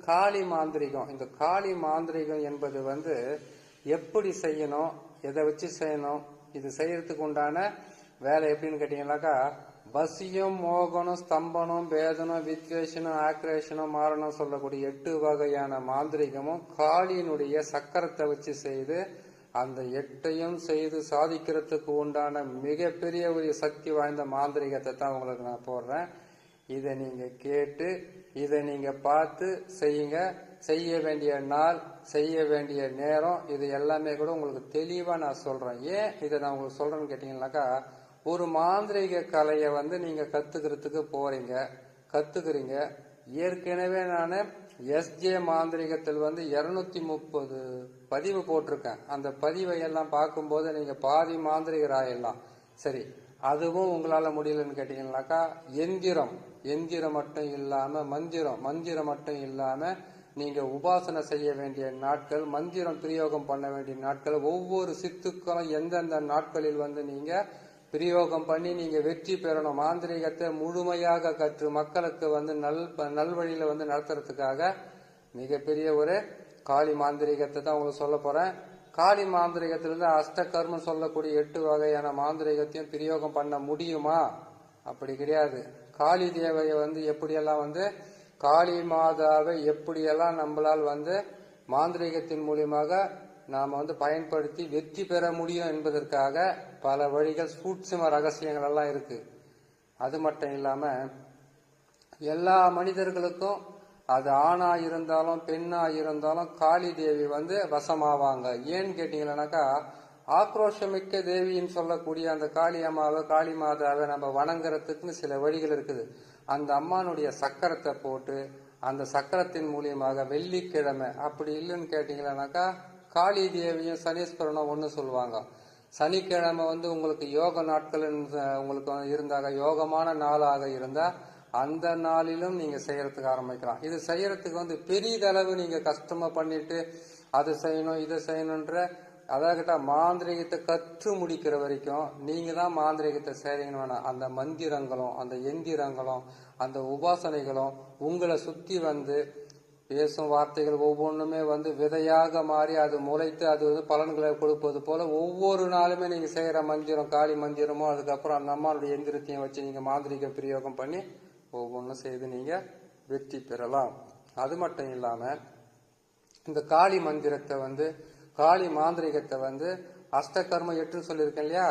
காளி மாந்திரிகம். இந்த காளி மாந்திரிகம் என்பது வந்து எப்படி செய்யணும், எதை வச்சு செய்யணும், இது செய்யறதுக்கு உண்டான வேலை எப்படின்னு கேட்டீங்கன்னாக்கா, வசியம், மோகனம், ஸ்தம்பனம், பேதனம், வித்வேஷனம், ஆக்ரேஷனம், மாரணம் சொல்லக்கூடிய 8 வகையான மாந்திரிகமும் காளியினுடைய சக்கரத்தை வச்சு செய்து அந்த 8ஐயும் செய்து சாதிக்கிறதுக்கு உண்டான மிகப்பெரிய ஒரு சக்தி வாய்ந்த மாந்திரிகத்தை தான் உங்களுக்கு நான் போடுறேன். இதை நீங்க கேட்டு இதை நீங்க பார்த்து செய்யுங்க. செய்ய வேண்டிய நாள், செய்ய வேண்டிய நேரம், இது எல்லாமே கூட உங்களுக்கு தெளிவா நான் சொல்றேன். ஏன் இதை நான் உங்களுக்கு சொல்றேன்னு கேட்டீங்கன்னாக்கா, ஒரு மாந்திரிக கலையை வந்து நீங்க கத்துக்கிறதுக்கு போறீங்க, கத்துக்கிறீங்க. ஏற்கனவே நான் எஸ்ஜே மாந்திரிகத்தில் வந்து 230 பதிவு போட்டிருக்கேன். அந்த பதிவை எல்லாம் பார்க்கும்போது நீங்க பாதி மாந்திரிகர் ஆயிடலாம். சரி, அதுவும் உங்களால முடியலன்னு கேட்டீங்கன்னாக்கா, எந்திரம் மட்டும் இல்லாம மந்திரம் மட்டும் இல்லாம நீங்க உபாசனை செய்ய வேண்டிய நாட்கள், மந்திரம் பிரயோகம் பண்ண வேண்டிய நாட்கள், ஒவ்வொரு சித்துக்களும் எந்தெந்த நாட்களில் வந்து நீங்க பிரயோகம் பண்ணி நீங்க வெற்றி பெறணும். மாந்திரிகத்தை முழுமையாக கற்று மக்களுக்கு வந்து நல்வழியில வந்து நடத்துறதுக்காக மிகப்பெரிய ஒரு காளி மாந்திரிகத்தை தான் உங்களுக்கு சொல்ல போறேன். காளி மாந்திரிகத்திலிருந்து அஷ்டகர்மம் சொல்லக்கூடிய 8 வகையான மாந்திரிகத்தையும் பிரயோகம் பண்ண முடியுமா? அப்படி கிடையாது. காளி தேவையை வந்து எப்படியெல்லாம் வந்து காளி மாதாவை எப்படியெல்லாம் நம்மளால் வந்து மாந்திரிகத்தின் மூலியமாக நாம வந்து பயன்படுத்தி வெற்றி பெற முடியும் என்பதற்காக பல வழிகள், சூட்சும ரகசியங்கள் எல்லாம் இருக்கு. அது மட்டும் இல்லாம எல்லா மனிதர்களுக்கும், அது ஆணா இருந்தாலும் பெண்ணா இருந்தாலும் காளி தேவி வந்து வசமாவாங்க. ஏன்னு கேட்டீங்கன்னாக்கா, ஆக்ரோஷமிக்க தேவின்னு சொல்லக்கூடிய அந்த காளி அம்மாவை, காளி மாதாவை நம்ம வணங்குறதுக்குன்னு சில வழிகள் இருக்குது. அந்த அம்மானுடைய சக்கரத்தை போட்டு அந்த சக்கரத்தின் மூலியமாக வெள்ளிக்கிழமை, அப்படி இல்லைன்னு கேட்டீங்கன்னாக்கா காளி தேவியும் சனீஸ்வரனும் ஒன்று சொல்லுவாங்க. சனிக்கிழமை வந்து உங்களுக்கு யோக நாட்கள் உங்களுக்கு இருந்தாக, யோகமான நாளாக இருந்தா அந்த நாளிலும் நீங்க செய்யறதுக்கு ஆரம்பிக்கலாம். இது செய்யறதுக்கு வந்து பெரிதளவு நீங்க கஷ்டமா பண்ணிட்டு அதை செய்யணும் இதை செய்யணுன்ற, அதாவது மாந்திரிகத்தை கற்று முடிக்கிற வரைக்கும் நீங்க தான் மாந்திரிகத்தை செய்றீங்கன்னு வேணாம். அந்த மந்திரங்களும் அந்த எந்திரங்களும் அந்த உபாசனைகளும் உங்களை சுத்தி வந்து பேசும் வார்த்தைகள் ஒவ்வொன்றுமே வந்து விதையாக மாறி அது முளைத்து அது வந்து பலன்களை கொடுப்பது போல ஒவ்வொரு நாளுமே நீங்க செய்யற மந்திரம், காளி மந்திரமோ, அதுக்கப்புறம் அந்த அம்மாவுடைய எந்திரத்தையும் வச்சு நீங்க மாந்திரிக பிரயோகம் பண்ணி ஒவ்வொன்றும் செய்து நீங்க வெற்றி பெறலாம். அது மட்டும் இல்லாம இந்த காளி மந்திரத்தை வந்து, காளி மாந்திரிகத்தை வந்து அஷ்டகர்ம 8 சொல்லியிருக்கேன் இல்லையா,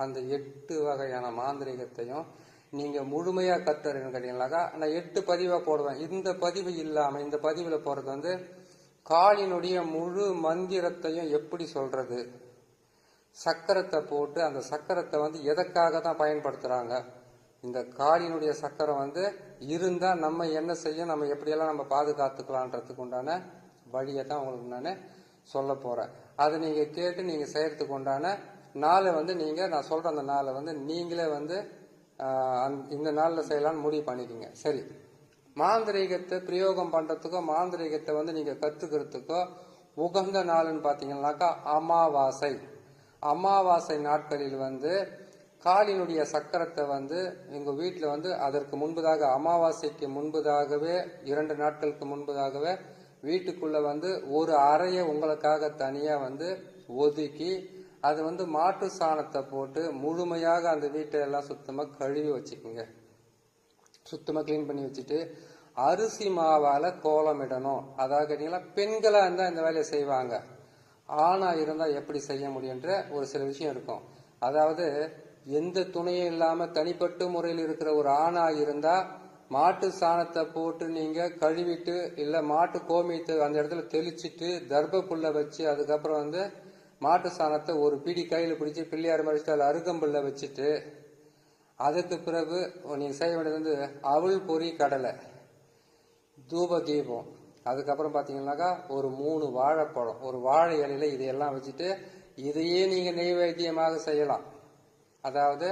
அந்த 8 வகையான மாந்திரிகத்தையும் நீங்க முழுமையா கத்துறீங்கன்னு கேட்டீங்கன்னாக்கா, நான் 8 பதிவா போடுவேன். இந்த பதிவு இல்லாம இந்த பதிவுல போறது வந்து காளினுடைய முழு மந்திரத்தையும் எப்படி சொல்றது, சக்கரத்தை போட்டு அந்த சக்கரத்தை வந்து எதற்காக தான் பயன்படுத்துறாங்க, இந்த காளியினுடைய சக்கரம் வந்து இருந்தா நம்ம என்ன செய்ய, நம்ம எப்படியெல்லாம் நம்ம பாதுகாத்துக்கலான்றதுக்கு உண்டான வழியை தான் உங்களுக்கு நான் சொல்ல போறேன். அதை நீங்க கேட்டு நீங்க செய்யறதுக்கு உண்டான நாளை வந்து நீங்க, நான் சொல்ற அந்த நாளை வந்து நீங்களே வந்து இந்த நாள்ல செய்யலாம்னு முடிவு பண்ணிக்கோங்க. சரி, மாந்திரீகத்தை பிரயோகம் பண்றதுக்கோ மாந்திரீகத்தை வந்து நீங்க கத்துக்கிறதுக்கோ உகந்த நாள்னு பாத்தீங்கன்னாக்கா அமாவாசை நாட்களில் வந்து காளியினுடைய சக்கரத்தை வந்து எங்க வீட்டுல வந்து அதற்கு முன்பதாக, அமாவாசைக்கு முன்பதாகவே 2 நாட்களுக்கு முன்பதாகவே வீட்டுக்குள்ள வந்து ஒரு அறையை உங்களுக்காக தனியா வந்து ஒதுக்கி அது வந்து மாட்டு சாணத்தை போட்டு முழுமையாக அந்த வீட்டை எல்லாம் சுத்தமா கழுவி வச்சுக்கோங்க. சுத்தமா கிளீன் பண்ணி வச்சுட்டு அரிசி மாவால கோலமிடணும். அதாவது கேட்டீங்கன்னா பெண்களா இருந்தா இந்த வேலையை செய்வாங்க, ஆணா இருந்தா எப்படி செய்ய முடியுன்ற ஒரு சில விஷயம் இருக்கும். அதாவது எந்த துணையும் இல்லாம தனிப்பட்ட முறையில் இருக்கிற ஒரு ஆணா இருந்தா மாட்டு சாணத்தை போட்டு நீங்க கழுவிட்டு, இல்ல மாட்டு கோமியத்தை அந்த இடத்துல தெளிச்சிட்டு தர்ப புல்ல வச்சு, அதுக்கப்புறம் வந்து மாட்டு சாணத்தை ஒரு பிடி கையில பிடிச்சி பிள்ளையார் மடிச்சுட்டு அதில் அருகம்புல்ல வச்சுட்டு, அதுக்கு பிறகு நீங்க செய்ய வேண்டியது வந்து அவள் பொறி கடலை, தூப தீபம், அதுக்கப்புறம் பாத்தீங்கன்னாக்கா ஒரு 3 வாழைப்பழம், ஒரு வாழை இலையில இதையெல்லாம் வச்சுட்டு இதையே நீங்க நெய்வேத்தியமாக செய்யலாம். அதாவது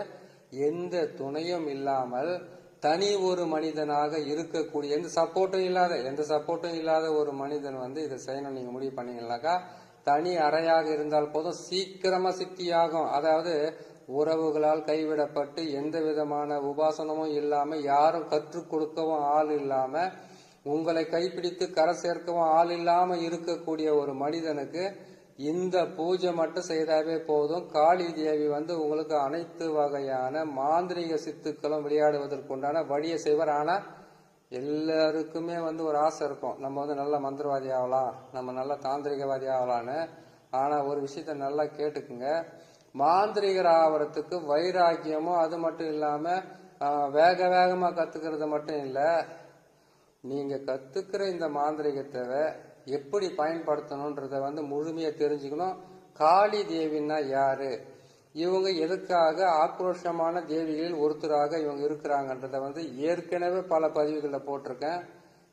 எந்த துணையும் இல்லாமல் தனி ஒரு மனிதனாக இருக்கக்கூடிய, எந்த சப்போர்ட்டும் இல்லாத ஒரு மனிதன் வந்து இதை செய்யணும் நீங்க முடிவு பண்ணீங்கன்னாக்கா, தனி அறையாக இருந்தால் போதும், சீக்கிரமா சித்தியாகும். அதாவது உறவுகளால் கைவிடப்பட்டு எந்த விதமான உபாசனமும் இல்லாம, யாரும் கற்றுக் கொடுக்கவும் ஆள் இல்லாம உங்களை கைப்பிடித்து கரை சேர்க்கவும் ஆள் இல்லாம இருக்கக்கூடிய ஒரு மனிதனுக்கு இந்த பூஜை மட்டும் செய்தாவே போதும். காளி தேவி வந்து உங்களுக்கு அனைத்து வகையான மாந்திரீக சித்துக்களும் விளையாடுவதற்குண்டான வழியை செய்வார். ஆனா எல்லாருக்குமே வந்து ஒரு ஆசை இருக்கும், நம்ம வந்து நல்ல மந்திரவாதி ஆகலாம், நம்ம நல்ல தாந்திரிகவாதி ஆகலான்னு. ஆனா ஒரு விஷயத்த நல்லா கேட்டுக்குங்க, மாந்திரிகர் ஆவறதுக்கு வைராக்கியமும் அது மட்டும் இல்லாம வேக வேகமா கத்துக்கிறது மட்டும் இல்ல, நீங்க கத்துக்கிற இந்த மாந்திரிகத்தை எப்படி பயன்படுத்தணும்ன்றத வந்து முழுமையா தெரிஞ்சுக்கணும். காளி தேவின்னா யாரு, இவங்க எதுக்காக ஆக்ரோஷமான தேவிகளில் ஒருத்தராக இவங்க இருக்கிறாங்கன்றத வந்து ஏற்கனவே பல பதிவுகளில் போட்டிருக்கேன்.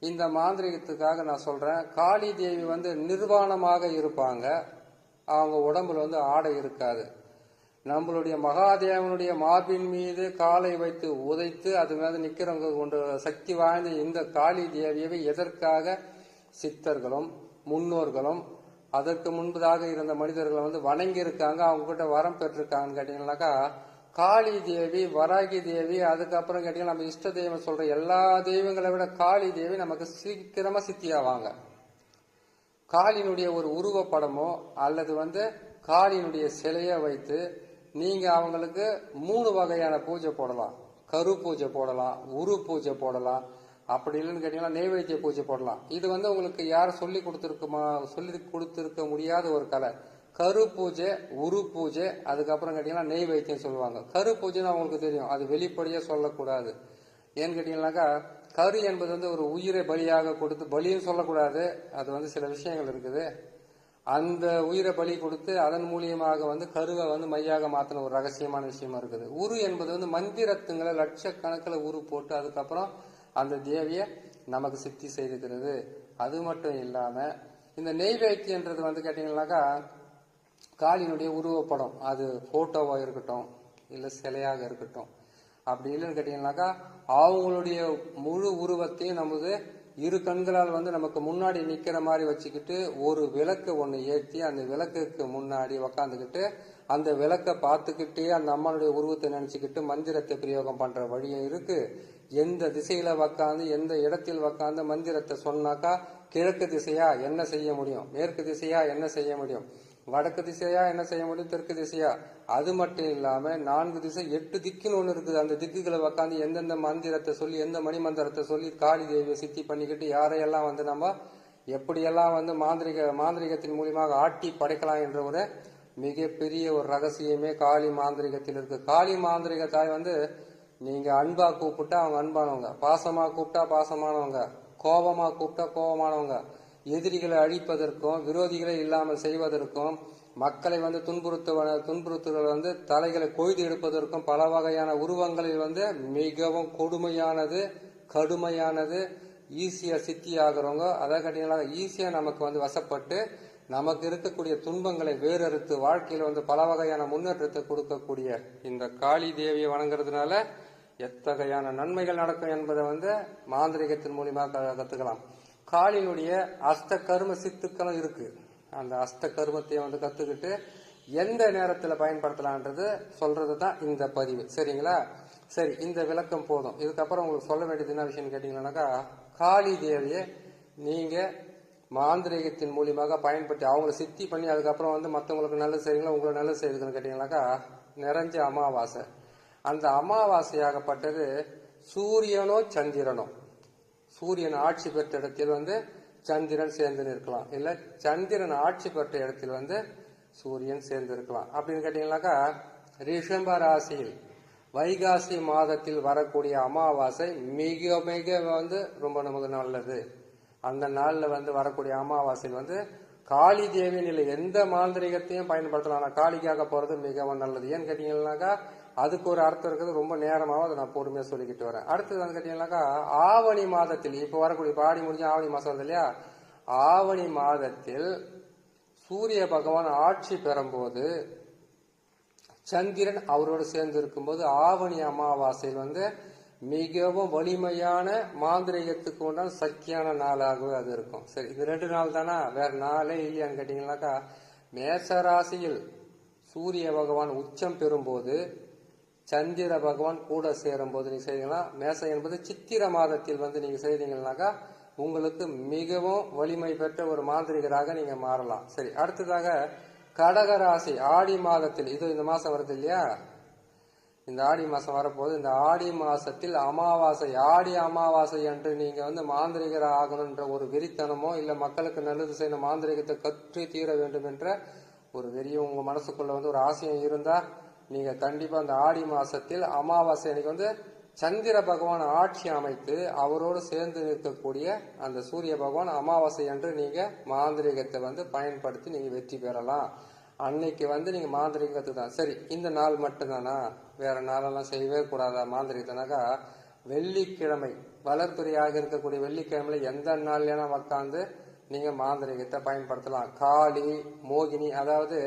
இந்த மாந்திரிகத்துக்காக நான் சொல்றேன். காளி தேவி வந்து நிர்வாணமாக இருப்பாங்க, அவங்க உடம்புல வந்து ஆடை இருக்காது. நம்மளுடைய மகாதேவனுடைய மார்பின் மீது காலை வைத்து உதைத்து அது மேல நிக்கிறவங்க கொண்டு சக்தி வாய்ந்த இந்த காளி தேவியவை எதற்காக சித்தர்களும் முன்னோர்களும் அதற்கு முன்பதாக இருந்த மனிதர்களை வந்து வணங்கி இருக்காங்க, அவங்க கிட்ட வரம் பெற்றிருக்காங்கன்னு கேட்டீங்கன்னாக்கா, காளி தேவி, வராகி தேவி, அதுக்கப்புறம் கேட்டீங்கன்னா நம்ம இஷ்ட தெய்வம் சொல்ற எல்லா தெய்வங்களை விட காளி தேவி நமக்கு சீக்கிரமா சித்தியாவாங்க. காளியினுடைய ஒரு உருவப்படமோ அல்லது வந்து காளியினுடைய சிலையை வைத்து நீங்க அவங்களுக்கு 3 வகையான பூஜை போடலாம். கரு பூஜை போடலாம், உரு பூஜை போடலாம், அப்படி இல்லைன்னு கேட்டீங்கன்னா நெய்வேத்திய பூஜை போடலாம். இது வந்து உங்களுக்கு யாரும் சொல்லி கொடுத்திருக்க முடியாத ஒரு கலை. கரு பூஜை, உரு பூஜை, அதுக்கப்புறம் கேட்டீங்கன்னா நெய்வேத்தியம் சொல்லுவாங்க. கரு பூஜைன்னு அவங்களுக்கு தெரியும், அது வெளிப்படையா சொல்லக்கூடாது. ஏன்னு கேட்டீங்கன்னாக்கா, கரு என்பது வந்து ஒரு உயிரை பலியாக கொடுத்து, பலியும் சொல்லக்கூடாது, அது வந்து சில விஷயங்கள் இருக்குது. அந்த உயிரை பலி கொடுத்து அதன் மூலியமாக வந்து கருவை வந்து மையாக மாத்தின ஒரு ரகசியமான விஷயமா இருக்குது. உரு என்பது வந்து மந்திரத்துங்களை லட்சக்கணக்கில் உரு போட்டு அதுக்கப்புறம் அந்த தேவியை நமக்கு சித்தி செய்துக்கிறது. அது மட்டும் இல்லாம இந்த நெய்வேத்தியன்றது வந்து கேட்டீங்கன்னாக்கா, காளியினுடைய உருவப்படம், அது போட்டோவா இருக்கட்டும் இல்ல சிலையாக இருக்கட்டும், அப்படி இல்லைன்னு கேட்டீங்கன்னாக்கா அவங்களுடைய முழு உருவத்தையும் நமது இரு கண்களால் வந்து நமக்கு முன்னாடி நிக்கிற மாதிரி வச்சுக்கிட்டு ஒரு விளக்கு ஒண்ணு ஏற்றி அந்த விளக்குக்கு முன்னாடி உக்காந்துக்கிட்டு அந்த விளக்கை பார்த்துக்கிட்டே அந்த அம்மனுடைய உருவத்தை நினைச்சுக்கிட்டு மந்திரத்தை பிரயோகம் பண்ற வழியும் இருக்கு. எந்த திசையில உக்காந்து எந்த இடத்தில் உக்காந்து மந்திரத்தை சொன்னாக்கா, கிழக்கு திசையா என்ன செய்ய முடியும், மேற்கு திசையா என்ன செய்ய முடியும், வடக்கு திசையா என்ன செய்ய முடியும், தெற்கு திசையா, அது மட்டும் இல்லாம 4 திசை 8 திக்குன்னு ஒண்ணு இருக்குது. அந்த திக்குகளை உக்காந்து எந்தெந்த மந்திரத்தை சொல்லி எந்த மணி மந்திரத்தை சொல்லி காளி தேவியை சித்தி பண்ணிக்கிட்டு யாரையெல்லாம் வந்து நம்ம எப்படியெல்லாம் வந்து மாந்திரிகத்தின் மூலியமாக ஆட்டி படைக்கலாம் என்ற ஒரு மிகப்பெரிய ஒரு ரகசியமே காளி மாந்திரிகத்தில் இருக்கு. காளி மாந்திரிக தாய் வந்து நீங்க அன்பா கூப்பிட்டா அவங்க அன்பானவங்க, பாசமா கூப்பிட்டா பாசமானவங்க, கோபமா கூப்பிட்டா கோபமானவங்க, எதிரிகளை அழிப்பதற்கும் விரோதிகளை இல்லாமல் செய்வதற்கும் மக்களை வந்து துன்புறுத்துகள் வந்து தலைகளை கொய்து எடுப்பதற்கும் பல வகையான உருவங்களில் வந்து மிகவும் கொடுமையானது கடுமையானது ஈஸியா சித்தி ஆகிறவங்க. அதை கேட்டீங்கன்னா ஈஸியா நமக்கு வந்து வசப்பட்டு நமக்கு இருக்கக்கூடிய துன்பங்களை வேறறுத்து வாழ்க்கையில வந்து பல வகையான முன்னேற்றத்தை கொடுக்கக்கூடிய இந்த காளி தேவியை வணங்குறதுனால எத்தகையான நன்மைகள் நடக்கும் என்பதை வந்து மாந்திரிகத்தின் மூலியமாக கத்துக்கலாம். காளியினுடைய அஷ்ட கர்ம சித்துக்களும் இருக்கு. அந்த அஷ்ட கர்மத்தை வந்து கத்துக்கிட்டு எந்த நேரத்தில் பயன்படுத்தலான்றது சொல்றது தான் இந்த பதிவு. சரிங்களா? சரி, இந்த விளக்கம் போதும். இதுக்கப்புறம் உங்களுக்கு சொல்ல வேண்டியது என்ன விஷயம் கேட்டீங்கன்னாக்கா, காளி தேவியை நீங்க மாந்திரிகத்தின் மூலியமாக பயன்படுத்தி அவங்களை சித்தி பண்ணி அதுக்கப்புறம் வந்து மற்றவங்களுக்கு நல்லது செய்யுங்களா, உங்களுக்கு நல்லது செய்யுதுன்னு கேட்டீங்கன்னாக்கா, நிறைஞ்ச அமாவாசை. அந்த அமாவாசையாகப்பட்டது சூரியனோ சந்திரனோ, சூரியன் ஆட்சி பெற்ற இடத்தில் வந்து சந்திரன் சேர்ந்து இருக்கலாம், இல்ல சந்திரன் ஆட்சி பெற்ற இடத்தில் வந்து சூரியன் சேர்ந்து இருக்கலாம். அப்படின்னு கேட்டீங்கன்னாக்கா, ரிஷம்ப ராசியில் வைகாசி மாதத்தில் வரக்கூடிய அமாவாசை மிக மிக வந்து ரொம்ப நமக்கு நல்லது. அந்த நாள்ல வந்து வரக்கூடிய அமாவாசையில் வந்து காளி தேவியின் இல்லை எந்த மாந்திரிகத்தையும் பயன்படுத்தலாம். ஆனா காளிக்காக போறது மிகவும் நல்லது. ஏன்னு கேட்டீங்கன்னாக்கா, அதுக்கு ஒரு அர்த்தம் இருக்குது. ரொம்ப நேரமாகவும் அதை நான் பொறுமையா சொல்லிக்கிட்டு வரேன். அடுத்தது வந்து கேட்டீங்கன்னாக்கா, ஆவணி மாதத்தில் இப்ப வரக்கூடிய பாடி முடிஞ்சு ஆவணி மாசம் வருது இல்லையா, ஆவணி மாதத்தில் சூரிய பகவான் ஆட்சி பெறும்போது சந்திரன் அவரோடு சேர்ந்து இருக்கும்போது ஆவணி அமாவாசையில் வந்து மிகவும் வலிமையான மாந்திரிகத்துக்கு உண்டான சக்தியான நாளாகவே அது இருக்கும். சரி, இது 2 நாள் தானா, வேற நாளே இல்லையான்னு கேட்டீங்கன்னாக்கா, மேசராசியில் சூரிய பகவான் உச்சம் பெறும்போது சந்திர பகவான் கூட சேரும் போது நீங்க செய்தீங்கன்னா, மேசம் என்பது சித்திர மாதத்தில் வந்து நீங்க செய்தீங்கன்னாக்கா உங்களுக்கு மிகவும் வலிமை பெற்ற ஒரு மாந்திரிகராக நீங்க மாறலாம். சரி, அடுத்ததாக கடகராசி ஆடி மாதத்தில், இது இந்த மாசம் வருது இல்லையா, இந்த ஆடி மாசம் வரப்போது, இந்த ஆடி மாசத்தில் அமாவாசை, ஆடி அமாவாசை அன்று நீங்க மாந்திரிகர் ஆகணும்ன்ற ஒரு வெறித்தனமோ இல்ல மக்களுக்கு நல்லது செய்யணும், மாந்திரிகத்தை கற்று தீர வேண்டும் என்ற ஒரு வெறியும் உங்க மனசுக்குள்ள ஒரு ஆசையும் இருந்தா நீங்க கண்டிப்பா அந்த ஆடி மாசத்தில் அமாவாசை அன்னைக்கு சந்திர பகவான் ஆட்சி அமைத்து அவரோடு சேர்ந்து நிற்கக்கூடிய அந்த சூரிய பகவான் அமாவாசை அன்று நீங்க மாந்திரிகத்தை பயன்படுத்தி நீங்க வெற்றி பெறலாம். அன்னைக்கு நீங்க மாந்திரிகத்துக்கு தான். சரி, இந்த நாள் மட்டும்தானா, வேற நாளெல்லாம் செய்யவே கூடாதா மாந்திரிகத்தனாக்கா? வெள்ளிக்கிழமை, வளர்பிறையாக இருக்கக்கூடிய வெள்ளிக்கிழமையில எந்த நாள்லனா உட்காந்து நீங்க மாந்திரிகத்தை பயன்படுத்தலாம். காளி, மோகினி, அதாவது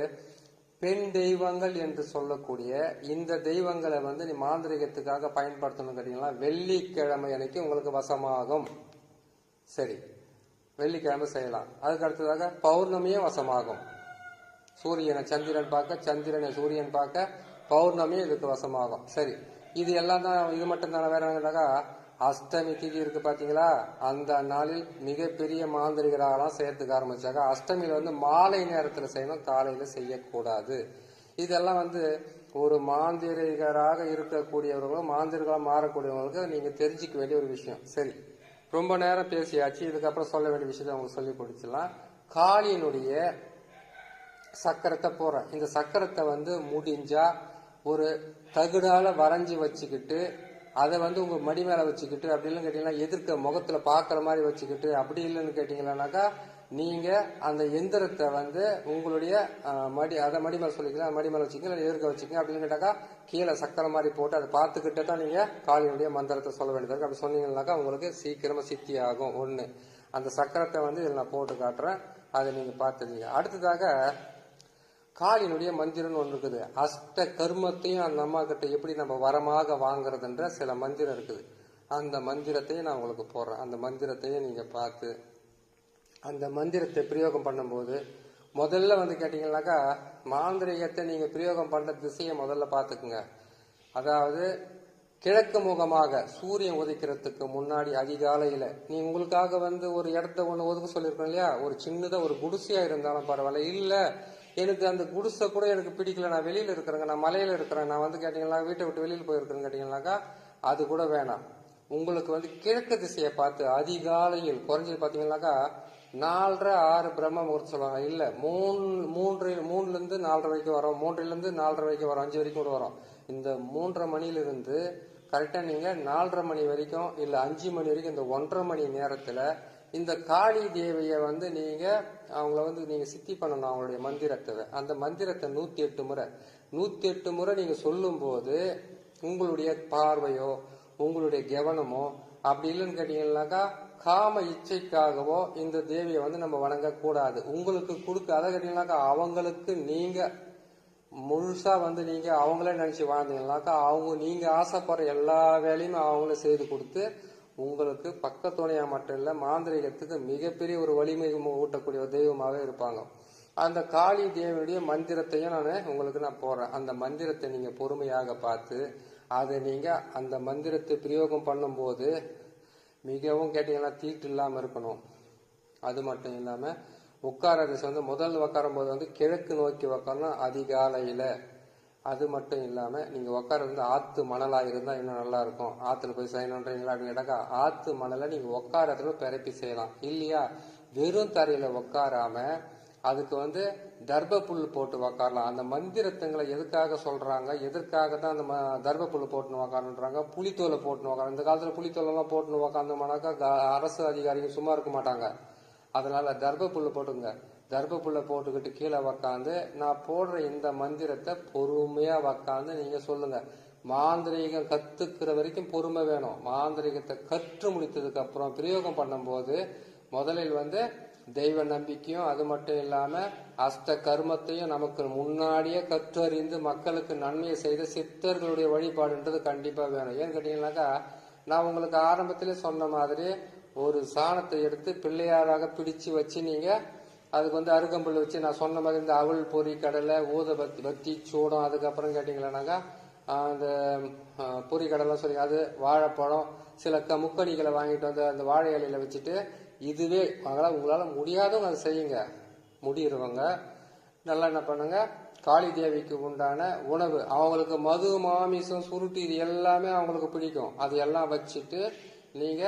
பெண் தெய்வங்கள் என்று சொல்லக்கூடிய இந்த தெய்வங்களை நீ மாந்திரிகத்துக்காக பயன்படுத்தணும் கேட்டீங்கன்னா வெள்ளிக்கிழமை அன்னைக்கு உங்களுக்கு வசமாகும். சரி, வெள்ளிக்கிழமை செய்யலாம். அதுக்கு அடுத்ததாக பௌர்ணமியும் வசமாகும். சூரியனை சந்திரன் பார்க்க, சந்திரனை சூரியன் பார்க்க, பௌர்ணமியும் இதுக்கு வசமாகும். சரி, இது எல்லாம் தான், இது மட்டும் தானே? வேற என்னக்கா அஷ்டமி திதி இருக்கு பாத்தீங்களா, அந்த நாளில் மிகப்பெரிய மாந்திரிகராகலாம் செய்யறதுக்கு ஆரம்பிச்சாங்க. அஷ்டமியில மாலை நேரத்துல செய்யணும், காலையில செய்யக்கூடாது. இதெல்லாம் ஒரு மாந்திரிகராக இருக்கக்கூடியவர்களும் மாந்திரிகளாக மாறக்கூடியவங்களுக்கு நீங்க தெரிஞ்சுக்க வேண்டிய ஒரு விஷயம். சரி, ரொம்ப நேரம் பேசியாச்சு, இதுக்கப்புறம் சொல்ல வேண்டிய விஷயத்தை அவங்க சொல்லி கொடுத்துலாம். காளியினுடைய சக்கரத்தை போடுறேன். இந்த சக்கரத்தை முடிஞ்சா ஒரு தகுடால வரைஞ்சி வச்சுக்கிட்டு அதை உங்க மடி மேல வச்சுக்கிட்டு, அப்படி இல்லைன்னு கேட்டீங்கன்னா எதிர்க்க முகத்துல பாக்குற மாதிரி வச்சுக்கிட்டு, அப்படி இல்லைன்னு கேட்டீங்கன்னாக்கா நீங்க அந்த எந்திரத்தை உங்களுடைய அதை மடி மேல சொல்லிக்கலாம், மடி மேல வச்சுக்கோங்க, எதிர்க்க வச்சுக்கோங்க. அப்படின்னு கேட்டாக்கா கீழே சக்கரை மாதிரி போட்டு அதை பார்த்துக்கிட்டே தான் நீங்க காளியினுடைய மந்திரத்தை சொல்ல வேண்டியது இருக்கு. அப்படி சொன்னீங்கன்னாக்கா உங்களுக்கு சீக்கிரமா சித்தி ஆகும். ஒண்ணு, அந்த சக்கரத்தை இதில் நான் போட்டு காட்டுறேன், அதை நீங்க பார்த்துருந்தீங்க. அடுத்ததாக காளியினுடைய மந்திரம்னு ஒன்று இருக்குது. அஷ்ட கர்மத்தையும் அந்த அம்மா கிட்ட எப்படி நம்ம வரமாக வாங்குறதுன்ற சில மந்திரம் இருக்குது. அந்த மந்திரத்தையும் நான் உங்களுக்கு போடுறேன். அந்த மந்திரத்தையும் நீங்க பார்த்து அந்த மந்திரத்தை பிரயோகம் பண்ணும்போது முதல்ல கேட்டீங்கன்னாக்கா மாந்திரிகத்தை நீங்க பிரயோகம் பண்ற திசையை முதல்ல பார்த்துக்குங்க. அதாவது கிழக்கு முகமாக சூரியன் உதைக்கிறதுக்கு முன்னாடி அதிகாலையில நீ உங்களுக்காக ஒரு இடத்த ஒண்ணு ஒதுக்க சொல்லியிருக்கோம் இல்லையா, ஒரு சின்னதா ஒரு குடிசையா இருந்தாலும் பரவாயில்ல, இல்ல எனக்கு அந்த குடிசை கூட எனக்கு பிடிக்கல, நான் வெளியில இருக்கிறேங்க, நான் மலையில இருக்கிறேன், நான் கேட்டீங்கன்னா வீட்டை விட்டு வெளியில போயிருக்கிறேன்னு கேட்டீங்கன்னாக்கா அது கூட வேணாம். உங்களுக்கு கிழக்கு திசையை பார்த்து அதிகாலையில் குறைஞ்சது பாத்தீங்கன்னாக்கா 4:30 6 பிரம்ம முகூர்த்தம் சொல்லுவாங்க, இல்ல 3 இருந்து 4:30 வரைக்கும் வரும், 3 இருந்து 4:30 வரைக்கும் வரும், 5 வரைக்கும் கூட வரும். இந்த 3:30 மணிலிருந்து கரெக்டா நீங்க 4:30 மணி வரைக்கும் இல்ல 5 மணி வரைக்கும் இந்த 1:30 மணி நேரத்துல இந்த காளி தேவியை நீங்க அவங்கள நீங்க சித்தி பண்ணணும். அவங்களுடைய மந்திரத்தை, அந்த மந்திரத்தை 108 முறை நீங்க சொல்லும் போது உங்களுடைய பார்வையோ உங்களுடைய கவனமோ அப்படி இல்லைன்னு கேட்டீங்கன்னாக்கா காம இச்சைக்காகவோ இந்த தேவியை நம்ம வணங்க கூடாது. உங்களுக்கு கொடுக்க அதை கேட்டீங்கன்னாக்கா அவங்களுக்கு நீங்க முழுசா நீங்க அவங்களே நினைச்சு வாழ்ந்தீங்கன்னாக்கா அவங்க நீங்க ஆசைப்படுற எல்லா வேலையுமே அவங்களே செய்து கொடுத்து உங்களுக்கு பக்கத்துணையா மட்டும் இல்ல மாந்திரிகத்துக்கு மிகப்பெரிய ஒரு வலிமை ஊட்டக்கூடிய தெய்வமாவே இருப்பாங்க. அந்த காளி தேவியுடைய மந்திரத்தையும் நான் போடுறேன். அந்த மந்திரத்தை நீங்க பொறுமையாக பார்த்து அதை நீங்க அந்த மந்திரத்தை பிரயோகம் பண்ணும் போது மிகவும் கேட்டீங்கன்னா தீட்டு இல்லாம இருக்கணும். அது மட்டும் இல்லாம உட்கார திசை முதல் உட்காரும் போது கிழக்கு நோக்கி உட்காரணும் அதிகாலையில. அது மட்டும் இல்லாம நீங்க உட்கார்றது ஆத்து மணலா இருந்தா இன்னும் நல்லா இருக்கும். ஆத்துல போய் செய்யணும்ன்றீங்களா அப்படின்னு கேட்டாக்கா ஆத்து மணலை நீங்க உட்காரத்துல பரப்பி செய்யலாம். இல்லையா வெறும் தரையில உட்காராம அதுக்கு தர்ப புல் போட்டு உக்காரலாம். அந்த மந்திரத்துங்களை எதுக்காக சொல்றாங்க, எதற்காக தான் அந்த தர்ப புல் போட்டுன்னு உக்காருன்றாங்க, புலித்தோலை போட்டுன்னு உக்கார. இந்த காலத்துல புலித்தோலை எல்லாம் போட்டுன்னு உக்காந்தோம்னாக்கா அரசு அதிகாரிகள் சும்மா இருக்க மாட்டாங்க. அதனால தர்ப புல்லு போட்டுங்க. தர்ப புல்லை போட்டுக்கிட்டு கீழே உக்காந்து நான் போடுற இந்த மந்திரத்தை பொறுமையா உக்காந்து நீங்க சொல்லுங்க. மாந்திரீகம் கத்துக்கிற வரைக்கும் பொறுமை வேணும். மாந்திரீகத்தை கற்று முடித்ததுக்கு அப்புறம் பிரயோகம் பண்ணும் போது முதலில் தெய்வ நம்பிக்கையும் அது மட்டும் இல்லாம அஷ்ட கர்மத்தையும் நமக்கு முன்னாடியே கற்றறிந்து மக்களுக்கு நன்மையை செய்த சித்தர்களுடைய வழிபாடுன்றது கண்டிப்பா வேணும். ஏன்னு கேட்டீங்கன்னாக்கா நான் உங்களுக்கு ஆரம்பத்திலே சொன்ன மாதிரி ஒரு சாணத்தை எடுத்து பிள்ளையாராக பிடிச்சு வச்சு நீங்க அதுக்கு அருகம்புல் வச்சு நான் சொன்ன மாதிரி இந்த அவள் பொறி கடலை ஊத பத்தி சூடம் அதுக்கப்புறம் கேட்டீங்களானாக்கா அந்த பொரிக்கடலாம் சொல்லி அது வாழைப்பழம் சில முக்கணிகளை வாங்கிட்டு வந்து அந்த வாழை இலையில வச்சுட்டு இதுவே உங்களால் முடியாதவங்க அதை செய்யுங்க. முடிகிறவங்க நல்லா என்ன பண்ணுங்க, காளி தேவிக்கு உண்டான உணவு அவங்களுக்கு மது மாமிசம் சுருட்டு இது எல்லாமே அவங்களுக்கு பிடிக்கும். அது எல்லாம் வச்சுட்டு நீங்க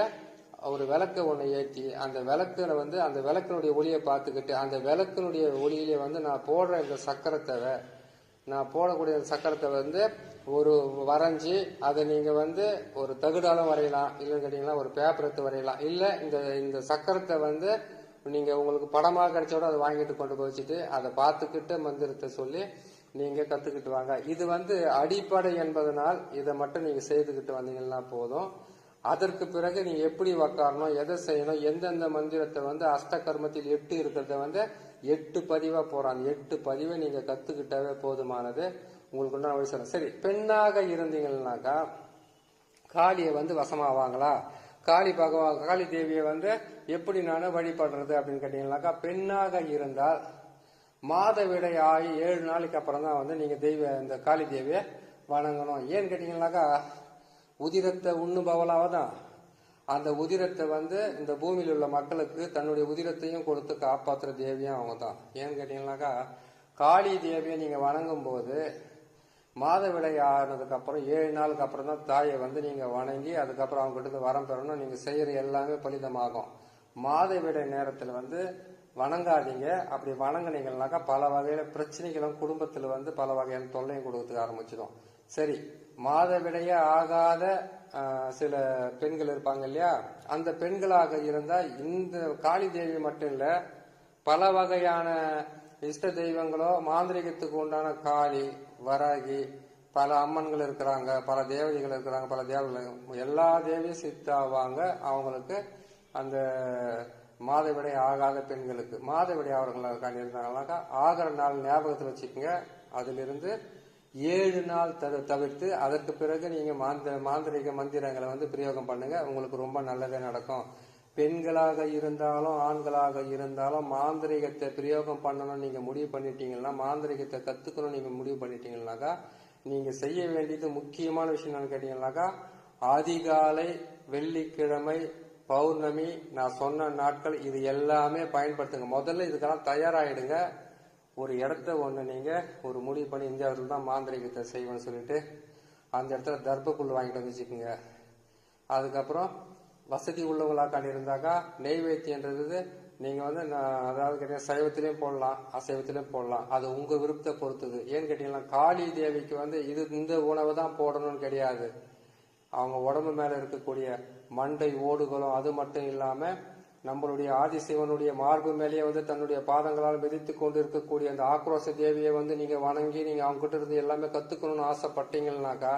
ஒரு விளக்க ஒன்று ஏற்றி அந்த விளக்குல வந்து அந்த விளக்கினுடைய ஒளியை பார்த்துக்கிட்டு அந்த விளக்கினுடைய ஒளியிலே வந்து நான் போடுற இந்த சக்கரத்தை நான் போடக்கூடிய சக்கரத்தை வந்து ஒரு வரைஞ்சி அதை நீங்க வந்து ஒரு தகுடாலும் வரையலாம், இல்லைன்னு கேட்டீங்கன்னா ஒரு பேப்பர் எடுத்து வரையலாம். இல்லை இந்த சக்கரத்தை வந்து நீங்க உங்களுக்கு படமாக கிடைச்சோட அதை வாங்கிட்டு கொண்டு போய் வச்சுட்டு அதை பார்த்துக்கிட்டு மந்திரத்தை சொல்லி நீங்க கத்துக்கிட்டு வாங்க. இது வந்து அடிப்படை என்பதனால் இதை மட்டும் நீங்க செய்துக்கிட்டு வந்தீங்கன்னா போதும். அதற்கு பிறகு நீங்க எப்படி உக்காரணும், எதை செய்யணும், எந்தெந்த மந்திரத்தை வந்து அஷ்டகர்மத்தில் 8 இருக்கிறத வந்து 8 பதிவா போறோம். அந்த 8 பதிவை நீங்க கத்துக்கிட்டாவே போதுமானது. உங்களுக்கு உண்டான வயசு. சரி, பெண்ணாக இருந்தீங்கன்னாக்கா காளியை வந்து வசமாவாங்களா? காளி தேவியை வந்து எப்படி நான் வழிபடுறது அப்படின்னு கேட்டீங்கன்னாக்கா, பெண்ணாக இருந்தால் மாதவிடை ஆகி 7 நாளைக்கு அப்புறம் தான் வந்து நீங்க இந்த காளி தேவியை வணங்கணும். ஏன்னு கேட்டீங்கன்னாக்கா, உதிரத்தை உண்ணுபவளாவ தான். அந்த உதிரத்தை வந்து இந்த பூமியில் உள்ள மக்களுக்கு தன்னுடைய உதிரத்தையும் கொடுத்து காப்பாற்றுற தேவியும் அவங்க தான். ஏன்னு கேட்டீங்கன்னாக்கா, காளி தேவியை நீங்க வணங்கும் போது மாதவிடை ஆனதுக்கு அப்புறம் 7 நாளுக்கு அப்புறம் தான் தாயை வந்து நீங்க வணங்கி அதுக்கப்புறம் அவங்க கிட்ட வரம் பெறணும். நீங்க செய்யற எல்லாமே பலிதமாகும். மாதவிடை நேரத்துல வந்து வணங்காதீங்க. அப்படி வணங்கினீங்கன்னாக்கா பல வகையில பிரச்சனைகளும் குடும்பத்துல வந்து பல வகையான தொல்லையும் கொடுக்கறதுக்கு ஆரம்பிச்சிடும். சரி, மாதவிடையே ஆகாத சில பெண்கள் இருப்பாங்க இல்லையா, அந்த பெண்களாக இருந்தா இந்த காளி தேவி மட்டும் இல்ல, பல வகையான இஷ்ட தெய்வங்களோ மாந்திரிகத்துக்கு உண்டான காளி, வராகி, பல அம்மன்கள் இருக்கிறாங்க, பல தேவதைகள் இருக்கிறாங்க, பல தேவதைகள் எல்லா தேவியும் சித்தாவாங்க. அவங்களுக்கு அந்த மாதவிடை ஆகாத பெண்களுக்கு மாதவிடை அவர்களுக்காண்டி இருந்தாங்கன்னாக்கா ஆகிற நாள் ஞாபகத்தில் வச்சுக்கோங்க. அதிலிருந்து 7 நாள் தவிர்த்து அதற்கு பிறகு நீங்க மாந்திரிக மந்திரங்களை வந்து பிரயோகம் பண்ணுங்க. உங்களுக்கு ரொம்ப நல்லதே நடக்கும். பெண்களாக இருந்தாலும் ஆண்களாக இருந்தாலும் மாந்திரிகத்தை பிரயோகம் பண்ணணும் நீங்க முடிவு பண்ணிட்டீங்கன்னா, மாந்திரிகத்தை கத்துக்கணும் நீங்க முடிவு பண்ணிட்டீங்கன்னாக்கா, நீங்க செய்ய வேண்டியது முக்கியமான விஷயம் என்னன்னு கேட்டீங்கன்னாக்கா, அதிகாலை, வெள்ளிக்கிழமை, பௌர்ணமி, நான் சொன்ன நாட்கள் இது எல்லாமே பயன்படுத்துங்க. முதல்ல இதுக்கெல்லாம் தயாராயிடுங்க. ஒரு இடத்த ஒண்ணு நீங்க ஒரு முடிவு பண்ணி இந்த இடத்துல தான் மாந்திரிகத்தை செய்வோம்னு சொல்லிட்டு அந்த இடத்துல தர்பப்புல் வாங்கிட்டு வந்து வச்சுக்கோங்க. அதுக்கப்புறம் வசதி உள்ளவங்களாக்காண்டி இருந்தாக்கா நெய்வேத்தியன்றது நீங்க வந்து அதாவது கேட்டீங்கன்னா சைவத்திலையும் போடலாம், அசைவத்திலையும் போடலாம். அது உங்க விருப்பத்தை பொறுத்தது. ஏன்னு கேட்டீங்கன்னா, காளி தேவிக்கு வந்து இந்த உணவு தான் போடணும்னு கிடையாது. அவங்க உடம்பு மேல இருக்கக்கூடிய மண்டை ஓடுகளும் அது மட்டும் இல்லாம நம்மளுடைய ஆதிசிவனுடைய மார்பு மேலேயே வந்து தன்னுடைய பாதங்களால் மிதித்து கொண்டு இருக்கக்கூடிய அந்த ஆக்ரோஷ தேவியை வந்து நீங்க வணங்கி நீங்க அவங்க கிட்ட இருந்து எல்லாமே கத்துக்கணும்னு ஆசைப்பட்டீங்கன்னாக்கா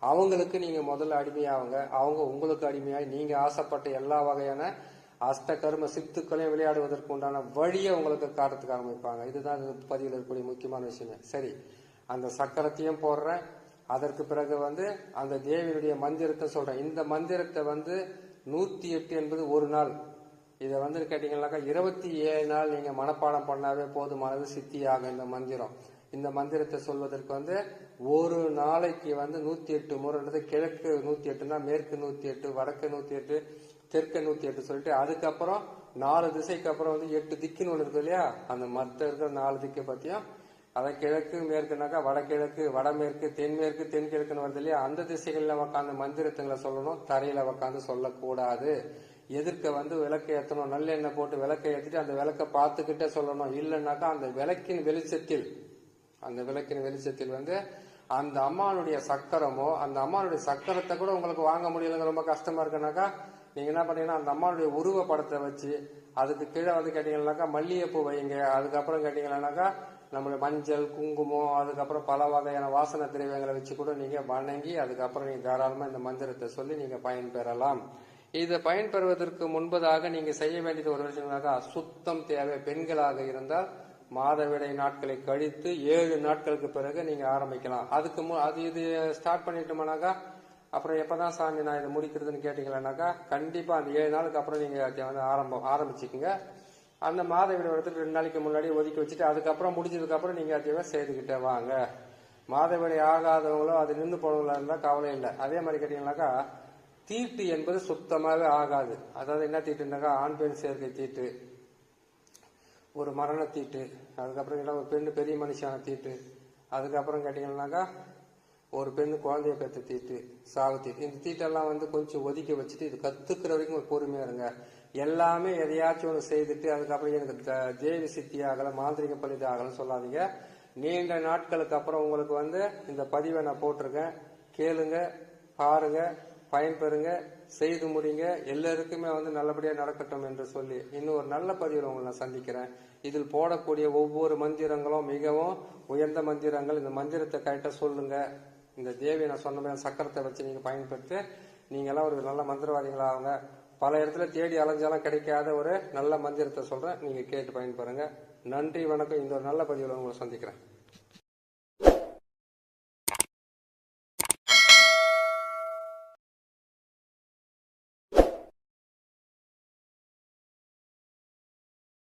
அவங்களுக்கு நீங்க முதல்ல அடிமையாவுங்க. அவங்க உங்களுக்கு அடிமையாய் நீங்க ஆசைப்பட்ட எல்லா வகையான அஷ்ட கர்ம சித்துக்களையும் விளையாடுவதற்கு உண்டான வழியை உங்களுக்கு காட்டுறதுக்கு ஆரம்பிப்பாங்க. இதுதான் பதிவில் இருக்கக்கூடிய முக்கியமான விஷயமே. சரி, அந்த சக்கரத்தையும் போடுறேன். அதற்கு பிறகு வந்து அந்த தேவியுடைய மந்திரத்தை சொல்றேன். இந்த மந்திரத்தை வந்து 108 என்பது ஒரு நாள். இதை வந்து கேட்டீங்கன்னாக்கா 27 நாள் நீங்க மனப்பாடம் பண்ணாவே போதுமானது, சித்தியாக இந்த மந்திரம். இந்த மந்திரத்தை சொல்வதற்கு வந்து ஒரு நாளைக்கு வந்து 108 முறைன்றது கிழக்கு 108னா மேற்கு 108, வடக்கு 108, தெற்கு 108 சொல்லிட்டு அதுக்கப்புறம் 4 திசைக்கு அப்புறம் வந்து 8 திக்குன்னு ஒண்ணு இருக்கு இல்லையா, அந்த மற்ற இருக்கிற 4 திக்கை பத்தியும் அதை கிழக்கு மேற்குனாக்கா வடகிழக்கு, வடமேற்கு, தென்மேற்கு, தென்கிழக்குன்னு வருது இல்லையா, அந்த திசைகள்ல உக்காந்து மந்திரத்துங்களை சொல்லணும். தரையில உக்காந்து சொல்லக்கூடாது. எதிர்க்க வந்து விளக்கை ஏற்றணும். நல்லெண்ணெய் போட்டு விளக்கை ஏற்றிட்டு அந்த விளக்கை பார்த்துக்கிட்டே சொல்லணும். இல்லைன்னாக்கா அந்த விளக்கின் வெளிச்சத்தில் வந்து அந்த அம்மானுடைய சக்கரமோ அந்த அம்மானுடைய சக்கரத்தை கூட உங்களுக்கு வாங்க முடியலங்க, ரொம்ப கஷ்டமா இருக்குனாக்கா நீங்க என்ன பண்ணீங்கன்னா அந்த அம்மானுடைய உருவ படத்தை வச்சு அதுக்கு கீழே வந்து கேட்டீங்கன்னாக்கா மல்லிகைப்பூ வைங்க. அதுக்கப்புறம் கேட்டீங்கன்னாக்கா நம்மளுடைய மஞ்சள், குங்குமம், அதுக்கப்புறம் பல வகையான வாசனை திரவியங்களை வச்சு கூட நீங்க வணங்கி அதுக்கப்புறம் நீங்க தாராளமா இந்த மந்திரத்தை சொல்லி நீங்க பயன்பெறலாம். இதை பயன்பெறுவதற்கு முன்பதாக நீங்க செய்ய வேண்டியது ஒரு விஷயம்னாக்கா சுத்தம் தேவை. பெண்களாக இருந்தால் மாதவிடை நாட்களை கழித்து 7 நாட்களுக்கு பிறகு நீங்க ஆரம்பிக்கலாம். அதுக்கு இது ஸ்டார்ட் பண்ணிட்டோம்னாக்கா அப்புறம் எப்பதான் சாமி நான் இதை முடிக்கிறதுன்னு கேட்டீங்கன்னாக்கா கண்டிப்பா அந்த 7 நாளுக்கு அப்புறம் நீங்க வந்து ஆரம்பிச்சுக்குங்க. அந்த மாதவிடை வரத்துக்கு 2 நாளைக்கு முன்னாடி ஒதுக்கி வச்சுட்டு அதுக்கப்புறம் முடிஞ்சதுக்கு அப்புறம் நீங்க அதையவே செய்துக்கிட்டே வாங்க. மாதவிடை ஆகாதவங்களோ அது நின்று போனவங்களா இருந்தா கவலை இல்லை. அதே மாதிரி கேட்டீங்கன்னாக்கா தீட்டு என்பது சுத்தமாவே ஆகாது. அதாவது என்ன தீட்டுனாக்கா ஆண் பெண் சேர்க்கை தீட்டு, ஒரு மரண தீட்டு, அதுக்கப்புறம் ஒரு பெண்ணு பெரிய மனுஷான தீட்டு, அதுக்கப்புறம் கேட்டீங்கன்னாக்கா ஒரு பெண்ணு குழந்தைய பெற்ற தீட்டு, சாவு தீட்டு. இந்த தீட்டெல்லாம் வந்து கொஞ்சம் ஒதுக்கி வச்சுட்டு இது கத்துக்கிற வரைக்கும் ஒரு பொறுமையா இருங்க. எல்லாமே எதையாச்சும் ஒன்று செய்துட்டு அதுக்கப்புறம் எனக்கு தேவி சித்தி ஆகலை, மாந்திரிக பலிது ஆகலைன்னு சொல்லாதீங்க. நீண்ட நாட்களுக்கு அப்புறம் உங்களுக்கு வந்து இந்த பதிவை நான் போட்டிருக்கேன், கேளுங்க, பாருங்க, பயன்பெறுங்க, செய்து முடிங்க. எல்லாருக்குமே வந்து நல்லபடியா நடக்கட்டும் என்று சொல்லி இன்னும் ஒரு நல்ல பதிவில் உங்களை நான் சந்திக்கிறேன். இதில் போடக்கூடிய ஒவ்வொரு மந்திரங்களும் மிகவும் உயர்ந்த மந்திரங்கள். இந்த மந்திரத்தை கரெக்டா சொல்லுங்க. இந்த தேவி நான் சொன்ன மாதிரி சக்கரத்தை வச்சு நீங்க பயன்படுத்தி நீங்க எல்லாம் ஒரு நல்ல மந்திரவாதிகளாகுங்க. பல இடத்துல தேடி அலைஞ்சாலும் கிடைக்காத ஒரு நல்ல மந்திரத்தை சொல்றேன், நீங்க கேட்டு பயன்பெறுங்க. நன்றி, வணக்கம். இந்த ஒரு நல்ல பதிவில் உங்களை சந்திக்கிறேன்.